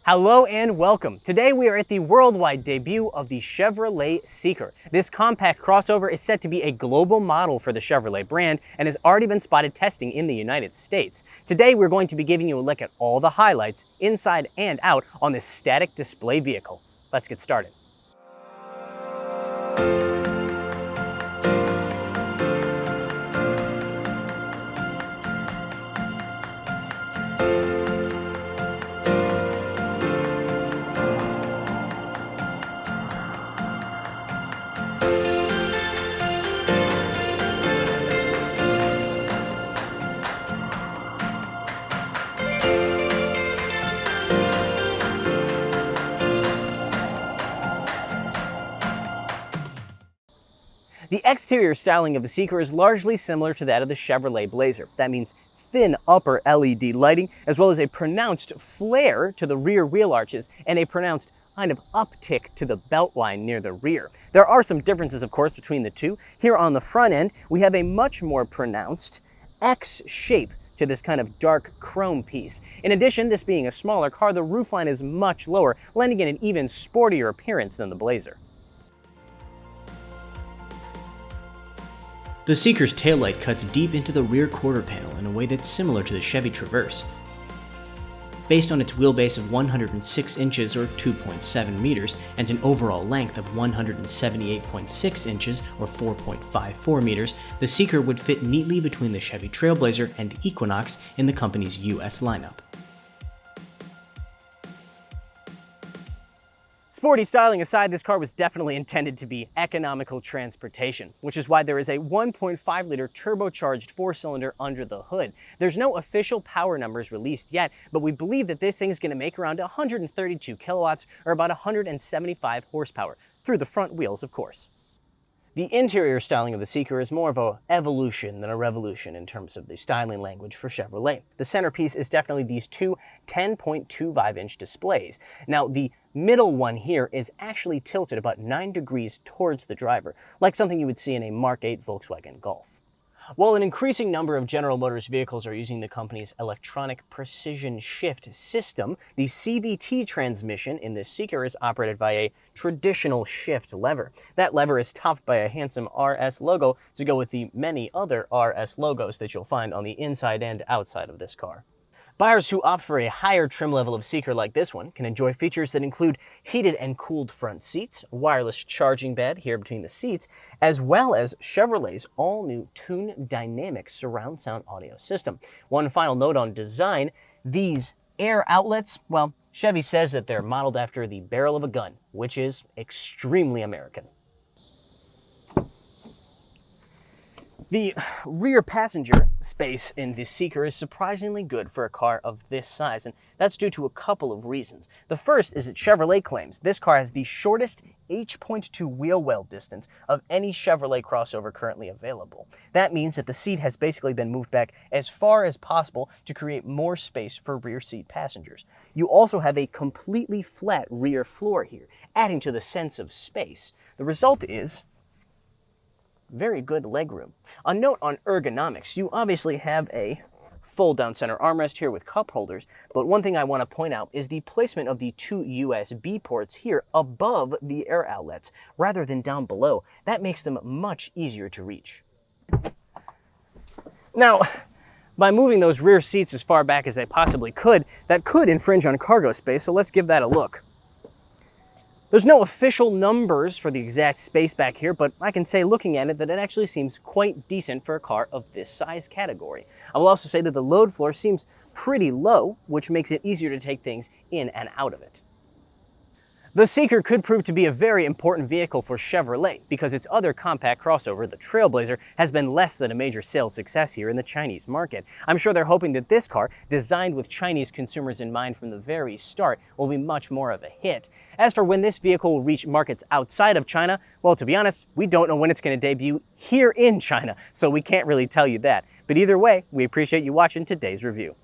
Hello and welcome. Today we are at the worldwide debut of the Chevrolet Seeker. This compact crossover is set to be a global model for the Chevrolet brand and has already been spotted testing in the United States. Today we're going to be giving you a look at all the highlights inside and out on this static display vehicle. Let's get started. The exterior styling of the Seeker is largely similar to that of the Chevrolet Blazer. That means thin upper LED lighting, as well as a pronounced flare to the rear wheel arches and a pronounced kind of uptick to the belt line near the rear. There are some differences, of course, between the two. Here on the front end, we have a much more pronounced X shape to this kind of dark chrome piece. In addition, this being a smaller car, the roofline is much lower, lending it an even sportier appearance than the Blazer. The Seeker's taillight cuts deep into the rear quarter panel in a way that's similar to the Chevy Traverse. Based on its wheelbase of 106 inches or 2.7 meters and an overall length of 178.6 inches or 4.54 meters, the Seeker would fit neatly between the Chevy Trailblazer and Equinox in the company's US lineup. Sporty styling aside, this car was definitely intended to be economical transportation, which is why there is a 1.5-liter turbocharged four-cylinder under the hood. There's no official power numbers released yet, but we believe that this thing is going to make around 132 kilowatts or about 175 horsepower, through the front wheels, of course. The interior styling of the Seeker is more of an evolution than a revolution in terms of the styling language for Chevrolet. The centerpiece is definitely these two 10.25-inch displays. Now, the middle one here is actually tilted about 9 degrees towards the driver, like something you would see in a Mark 8 Volkswagen Golf. While an increasing number of General Motors vehicles are using the company's electronic precision shift system, the CVT transmission in this Seeker is operated by a traditional shift lever. That lever is topped by a handsome RS logo to go with the many other RS logos that you'll find on the inside and outside of this car. Buyers who opt for a higher trim level of Seeker like this one can enjoy features that include heated and cooled front seats, wireless charging bed here between the seats, as well as Chevrolet's all-new Tune Dynamic surround sound audio system. One final note on design, these air outlets, well, Chevy says that they're modeled after the barrel of a gun, which is extremely American. The rear passenger space in this Seeker is surprisingly good for a car of this size, and that's due to a couple of reasons. The first is that Chevrolet claims this car has the shortest H.2 wheel well distance of any Chevrolet crossover currently available. That means that the seat has basically been moved back as far as possible to create more space for rear seat passengers. You also have a completely flat rear floor here, adding to the sense of space. The result is very good legroom. A note on ergonomics, you obviously have a fold-down center armrest here with cup holders, but one thing I want to point out is the placement of the two USB ports here above the air outlets, rather than down below. That makes them much easier to reach. Now, by moving those rear seats as far back as they possibly could, that could infringe on cargo space, so let's give that a look. There's no official numbers for the exact space back here, but I can say looking at it that it actually seems quite decent for a car of this size category. I will also say that the load floor seems pretty low, which makes it easier to take things in and out of it. The Seeker could prove to be a very important vehicle for Chevrolet because its other compact crossover, the Trailblazer, has been less than a major sales success here in the Chinese market. I'm sure they're hoping that this car, designed with Chinese consumers in mind from the very start, will be much more of a hit. As for when this vehicle will reach markets outside of China, well, to be honest, we don't know when it's going to debut here in China, so we can't really tell you that. But either way, we appreciate you watching today's review.